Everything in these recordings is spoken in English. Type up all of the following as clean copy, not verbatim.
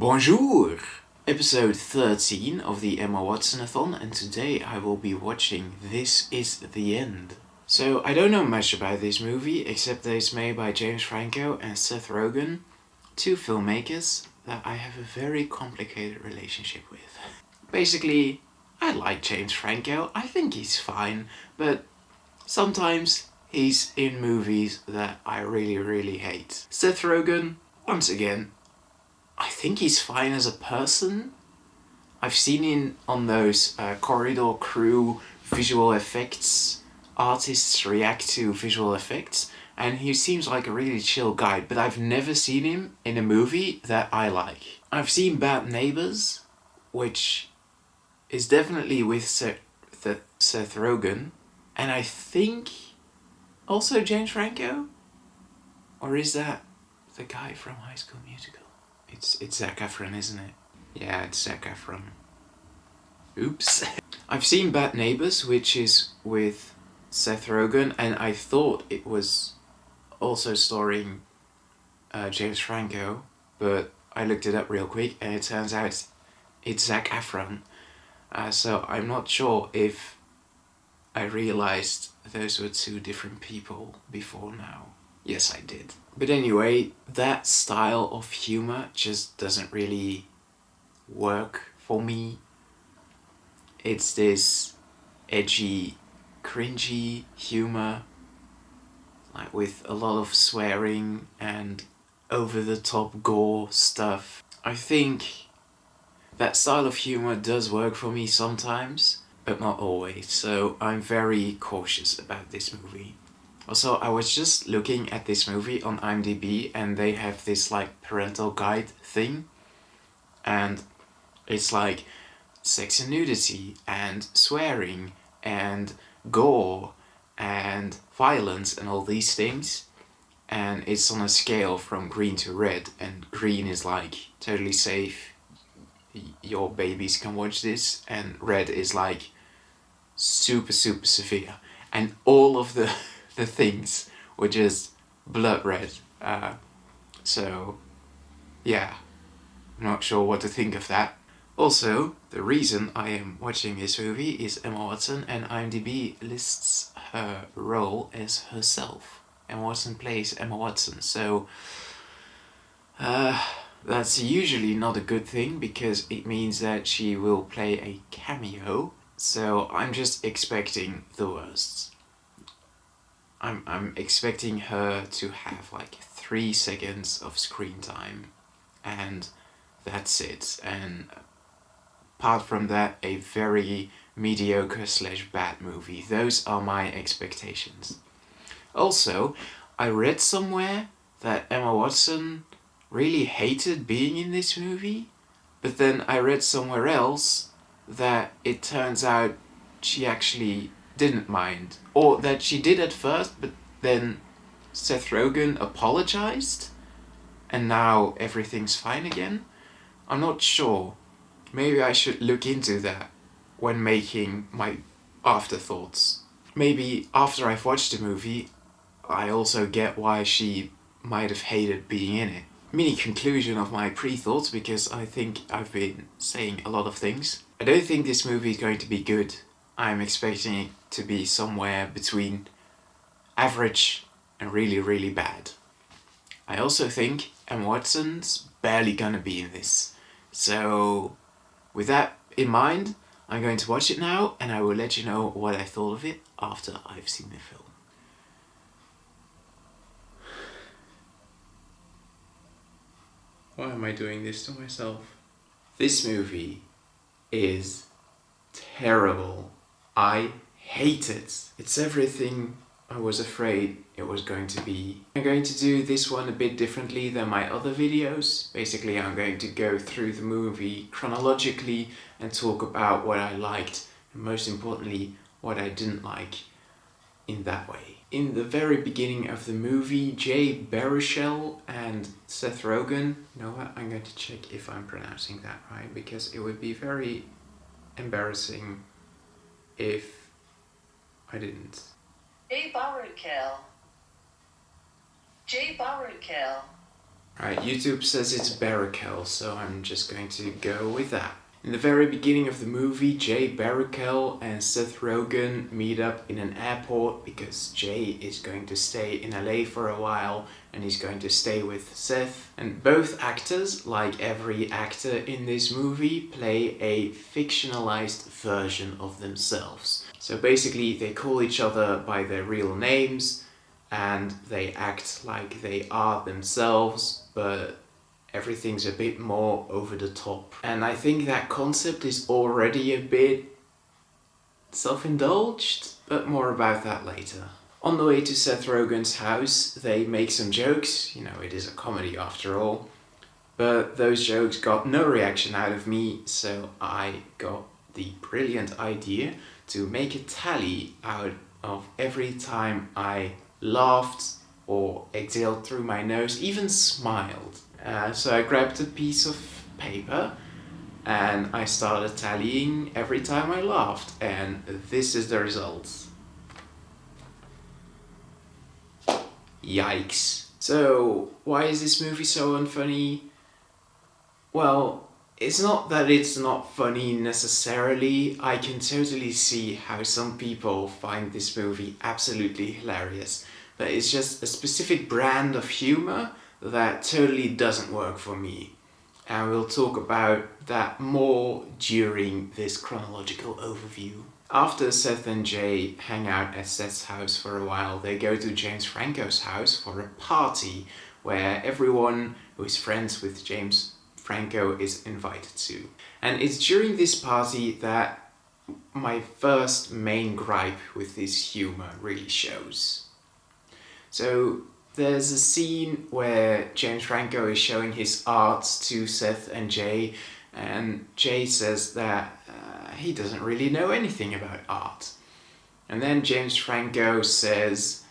Bonjour! Episode 13 of the Emma Watson-a-thon, and today I will be watching This Is the End. So, I don't know much about this movie, except that it's made by James Franco and Seth Rogen, two filmmakers that I have a very complicated relationship with. Basically, I like James Franco, I think he's fine, but sometimes he's in movies that I really hate. Seth Rogen, once again, I think he's fine as a person. I've seen him on those Corridor Crew visual effects, artists react to visual effects, and he seems like a really chill guy, but I've never seen him in a movie that I like. I've seen Bad Neighbors, which is definitely with Seth Rogen, and I think also James Franco? Or is that the guy from High School Musical? It's Zac Efron, isn't it? Yeah, it's Zac Efron. Oops. I've seen Bad Neighbors, which is with Seth Rogen, and I thought it was also starring James Franco, but I looked it up real quick, and it turns out it's Zac Efron. So I'm not sure if I realized those were two different people before now. Yes, I did. But anyway, that style of humor just doesn't really work for me. It's this edgy, cringy humor, like with a lot of swearing and over-the-top gore stuff. I think that style of humor does work for me sometimes, but not always, so I'm very cautious about this movie. Also, I was just looking at this movie on IMDb, and they have this like parental guide thing, and it's like sex and nudity and swearing and gore and violence and all these things, and it's on a scale from green to red, and green is like totally safe, your babies can watch this, and red is like super severe, and all of the things were just blood red. So yeah, I'm not sure what to think of that. Also, the reason I am watching this movie is Emma Watson, and IMDb lists her role as herself. Emma Watson plays Emma Watson, so that's usually not a good thing because it means that she will play a cameo, so I'm just expecting the worst. I'm expecting her to have like 3 seconds of screen time, and that's it. And apart from that, a very mediocre / bad movie. Those are my expectations. Also, I read somewhere that Emma Watson really hated being in this movie, but then I read somewhere else that it turns out she actually didn't mind, or that she did at first, but then Seth Rogen apologized and now everything's fine again. I'm not sure. Maybe I should look into that when making my afterthoughts. Maybe after I've watched the movie, I also get why she might have hated being in it. Mini conclusion of my pre-thoughts, because I think I've been saying a lot of things. I don't think this movie is going to be good. I'm expecting it to be somewhere between average and really bad. I also think Emma Watson's barely gonna be in this. So with that in mind, I'm going to watch it now, and I will let you know what I thought of it after I've seen the film. Why am I doing this to myself? This movie is terrible. I hate it. It's everything I was afraid it was going to be. I'm going to do this one a bit differently than my other videos. Basically, I'm going to go through the movie chronologically and talk about what I liked, and most importantly, what I didn't like in that way. In the very beginning of the movie, Jay Baruchel and Seth Rogen, you know what, I'm going to check if I'm pronouncing that right, because it would be very embarrassing if I didn't. Jay Baruchel. Right, YouTube says it's Barrichello, so I'm just going to go with that. In the very beginning of the movie, Jay Baruchel and Seth Rogen meet up in an airport because Jay is going to stay in LA for a while and he's going to stay with Seth. And both actors, like every actor in this movie, play a fictionalized version of themselves. So basically they call each other by their real names and they act like they are themselves, but everything's a bit more over the top. And I think that concept is already a bit self-indulged, but more about that later. On the way to Seth Rogen's house, they make some jokes. You know, it is a comedy after all. But those jokes got no reaction out of me, so I got the brilliant idea to make a tally out of every time I laughed or exhaled through my nose, even smiled. So I grabbed a piece of paper and I started tallying every time I laughed, and this is the result. Yikes. So, why is this movie so unfunny? Well, it's not that it's not funny necessarily. I can totally see how some people find this movie absolutely hilarious, but it's just a specific brand of humor that totally doesn't work for me. And we'll talk about that more during this chronological overview. After Seth and Jay hang out at Seth's house for a while, they go to James Franco's house for a party where everyone who is friends with James Franco is invited to. And it's during this party that my first main gripe with this humor really shows. So there's a scene where James Franco is showing his art to Seth and Jay, and Jay says that he doesn't really know anything about art. And then James Franco says,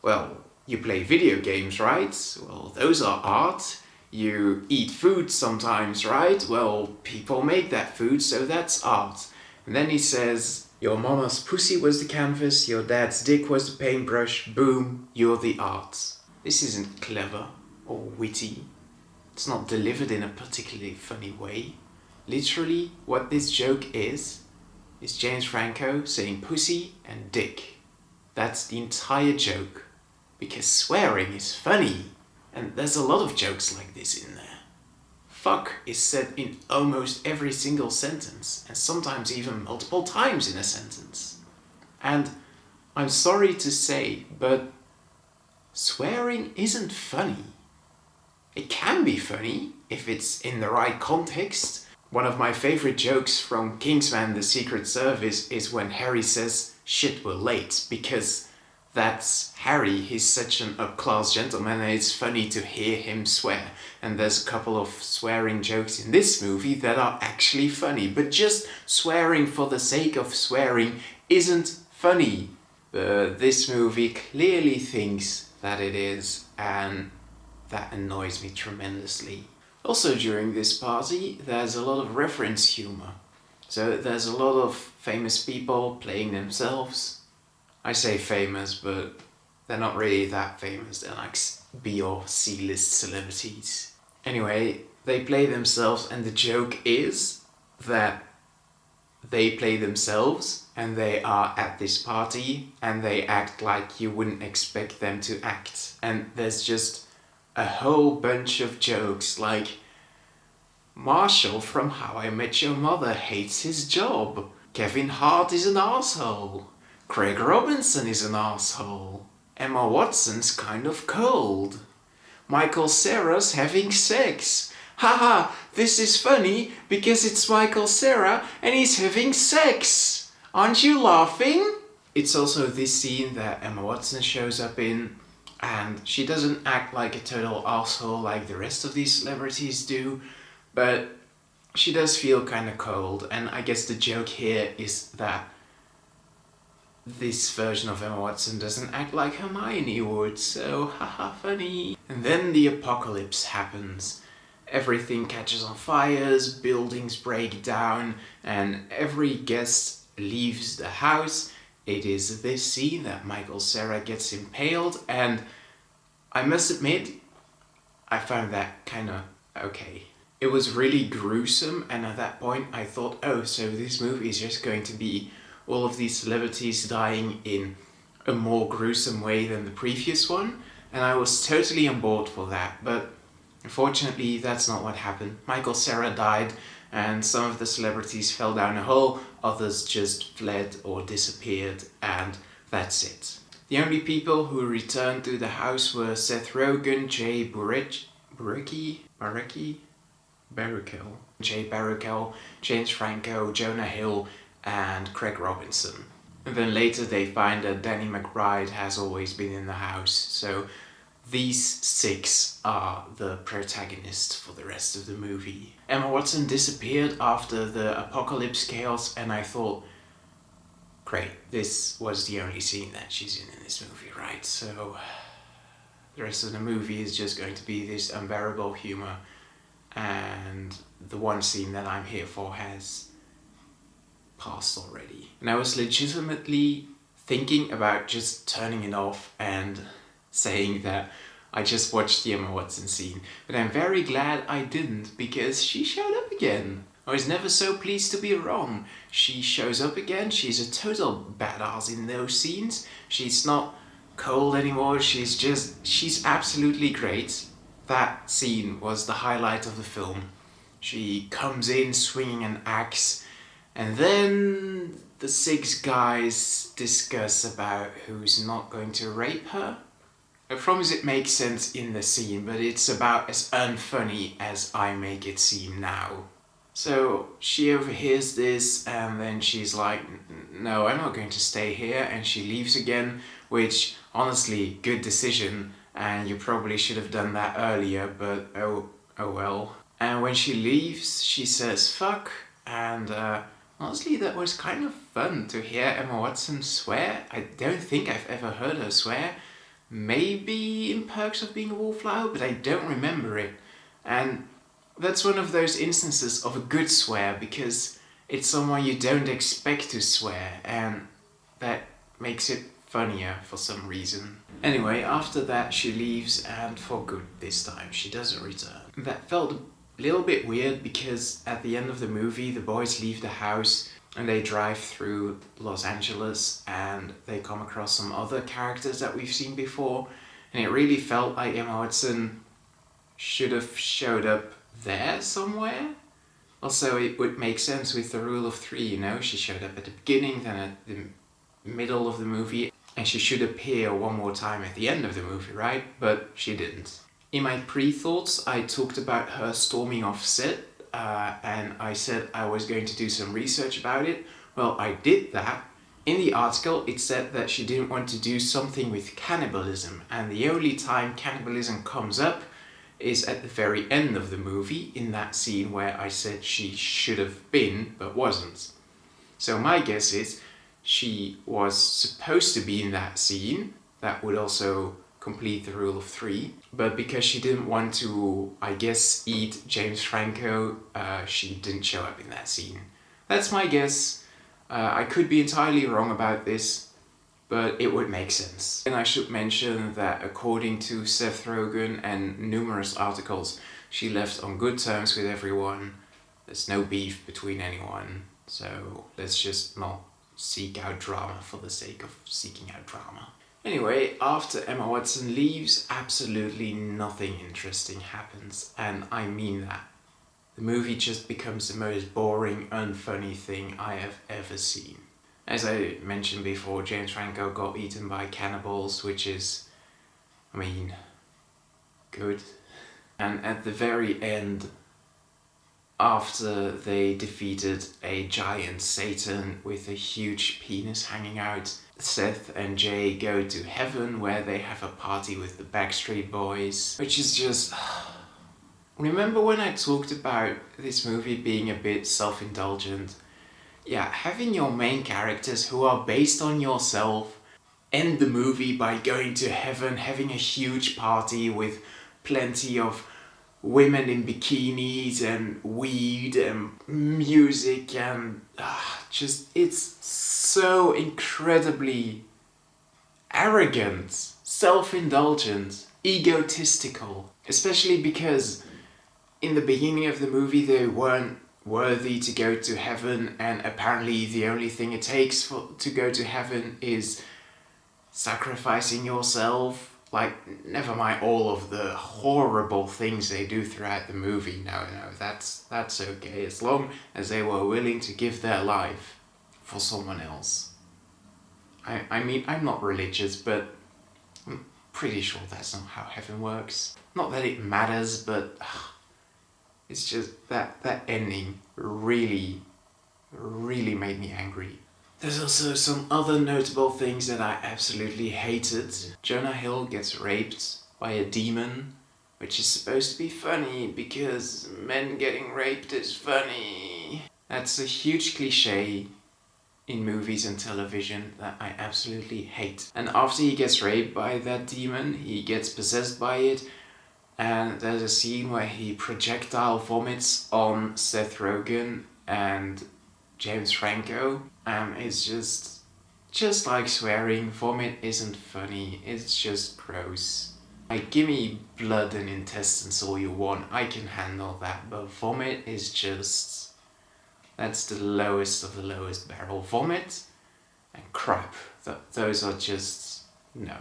well, you play video games, right? Well, those are art. You eat food sometimes, right? Well, people make that food, so that's art. And then he says, your mama's pussy was the canvas, your dad's dick was the paintbrush, boom, you're the art. This isn't clever or witty. It's not delivered in a particularly funny way. Literally, what this joke is James Franco saying pussy and dick. That's the entire joke. Because swearing is funny. And there's a lot of jokes like this in there. Fuck is said in almost every single sentence, and sometimes even multiple times in a sentence. And I'm sorry to say, but swearing isn't funny. It can be funny if it's in the right context. One of my favorite jokes from Kingsman: The Secret Service is when Harry says, shit, we're late, because that's Harry. He's such an up-class gentleman and it's funny to hear him swear. And there's a couple of swearing jokes in this movie that are actually funny, but just swearing for the sake of swearing isn't funny. But this movie clearly thinks that it is, and that annoys me tremendously. Also during this party, there's a lot of reference humor. So there's a lot of famous people playing themselves. I say famous, but they're not really that famous. They're like B or C-list celebrities. Anyway, they play themselves, and the joke is that they play themselves and they are at this party and they act like you wouldn't expect them to act. And there's just a whole bunch of jokes like Marshall from How I Met Your Mother hates his job. Kevin Hart is an asshole. Craig Robinson is an asshole. Emma Watson's kind of cold. Michael Cera's having sex. Haha, this is funny because it's Michael Cera and he's having sex. Aren't you laughing? It's also this scene that Emma Watson shows up in, and she doesn't act like a total asshole like the rest of these celebrities do, but she does feel kind of cold, and I guess the joke here is that this version of Emma Watson doesn't act like Hermione would, so haha funny. And then the apocalypse happens. Everything catches on fires, buildings break down, and every guest leaves the house. It is this scene that Michael Cera gets impaled, and I must admit, I found that kind of okay. It was really gruesome, and at that point I thought, oh, so this movie is just going to be all of these celebrities dying in a more gruesome way than the previous one, and I was totally on board for that, but unfortunately that's not what happened. Michael Cera died, and some of the celebrities fell down a hole, others just fled or disappeared, and that's it. The only people who returned to the house were Seth Rogen, Jay Baruchel, James Franco, Jonah Hill, and Craig Robinson. And then later they find that Danny McBride has always been in the house, so these 6 are the protagonists for the rest of the movie. Emma Watson disappeared after the apocalypse chaos, and I thought, great, this was the only scene that she's in this movie, right? So the rest of the movie is just going to be this unbearable humor, and the one scene that I'm here for has passed already. And I was legitimately thinking about just turning it off and saying that I just watched the Emma Watson scene, but I'm very glad I didn't, because she showed up again. I was never so pleased to be wrong. She shows up again, she's a total badass in those scenes. She's not cold anymore, she's absolutely great. That scene was the highlight of the film. She comes in swinging an axe, and then the 6 guys discuss about who's not going to rape her. I promise it makes sense in the scene, but it's about as unfunny as I make it seem now. So she overhears this, and then she's like, no, I'm not going to stay here, and she leaves again, which, honestly, good decision, and you probably should have done that earlier, but oh well. And when she leaves, she says fuck, and honestly that was kind of fun to hear Emma Watson swear. I don't think I've ever heard her swear. Maybe in Perks of Being a Wallflower, but I don't remember it. And that's one of those instances of a good swear, because it's someone you don't expect to swear, and that makes it funnier for some reason. Anyway, after that she leaves, and for good this time, she doesn't return. That felt a little bit weird, because at the end of the movie the boys leave the house and they drive through Los Angeles and they come across some other characters that we've seen before, and it really felt like Emma Watson should have showed up there somewhere. Also, it would make sense with the rule of 3, you know, she showed up at the beginning, then at the middle of the movie, and she should appear one more time at the end of the movie, right? But she didn't. In my pre-thoughts, I talked about her storming off set, and I said I was going to do some research about it. Well, I did that. In the article, it said that she didn't want to do something with cannibalism, and the only time cannibalism comes up is at the very end of the movie, in that scene where I said she should have been, but wasn't. So my guess is she was supposed to be in that scene. That would also complete the rule of 3, but because she didn't want to, I guess, eat James Franco, she didn't show up in that scene. That's my guess. I could be entirely wrong about this, but it would make sense. And I should mention that according to Seth Rogen and numerous articles, she left on good terms with everyone. There's no beef between anyone, so let's just not seek out drama for the sake of seeking out drama. Anyway, after Emma Watson leaves, absolutely nothing interesting happens, and I mean that. The movie just becomes the most boring, unfunny thing I have ever seen. As I mentioned before, James Franco got eaten by cannibals, which is, I mean, good. And at the very end, after they defeated a giant Satan with a huge penis hanging out, Seth and Jay go to heaven where they have a party with the Backstreet Boys, which is just... Remember when I talked about this movie being a bit self-indulgent? Yeah, having your main characters who are based on yourself end the movie by going to heaven, having a huge party with plenty of women in bikinis and weed and music and just, it's so incredibly arrogant, self-indulgent, egotistical. Especially because in the beginning of the movie they weren't worthy to go to heaven, and apparently the only thing it takes to go to heaven is sacrificing yourself. Like, never mind all of the horrible things they do throughout the movie. No, that's okay, as long as they were willing to give their life for someone else. I mean, I'm not religious, but I'm pretty sure that's not how heaven works. Not that it matters, but it's just that ending really made me angry. There's also some other notable things that I absolutely hated. Jonah Hill gets raped by a demon, which is supposed to be funny because men getting raped is funny. That's a huge cliche in movies and television that I absolutely hate. And after he gets raped by that demon, he gets possessed by it, and there's a scene where he projectile vomits on Seth Rogen and James Franco. It's just like swearing. Vomit isn't funny, it's just gross. Like, give me blood and intestines all you want, I can handle that, but vomit is just... that's the lowest of the lowest barrel. Vomit and crap, those are just... no.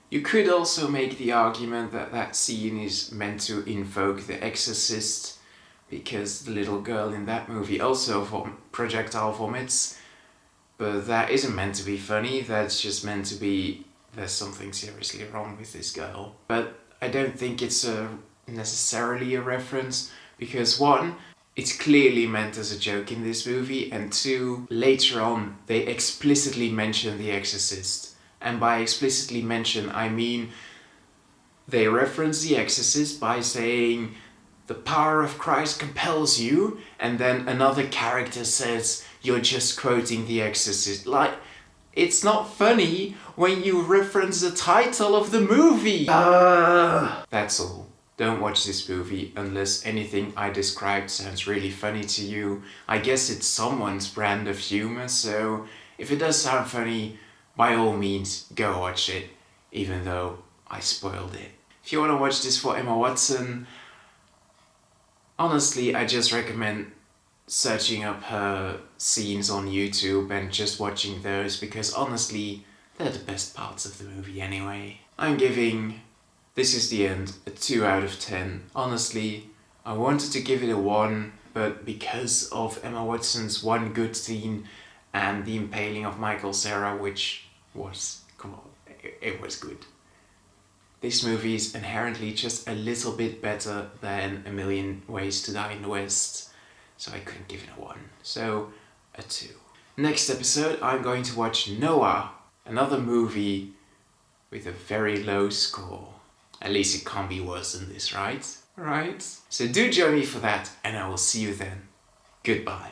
You could also make the argument that that scene is meant to invoke The Exorcist, because the little girl in that movie also projectile vomits, but that isn't meant to be funny, that's just meant to be there's something seriously wrong with this girl. But I don't think it's necessarily a reference, because one, it's clearly meant as a joke in this movie, and two, later on they explicitly mention The Exorcist. And by explicitly mention, I mean they reference The Exorcist by saying, "The power of Christ compels you," and then another character says, "You're just quoting The Exorcist." Like, it's not funny when you reference the title of the movie. That's all. Don't watch this movie unless anything I described sounds really funny to you. I guess it's someone's brand of humor, so if it does sound funny, by all means, go watch it, even though I spoiled it. If you want to watch this for Emma Watson, honestly, I just recommend searching up her scenes on YouTube and just watching those, because honestly, they're the best parts of the movie anyway. I'm giving This Is the End a 2 out of 10. Honestly, I wanted to give it a 1, but because of Emma Watson's one good scene and the impaling of Michael Cera, which was, come on, it was good. This movie is inherently just a little bit better than A Million Ways to Die in the West, so I couldn't give it a 1. So, a 2. Next episode, I'm going to watch Noah, another movie with a very low score. At least it can't be worse than this, right? Right? So do join me for that, and I will see you then. Goodbye.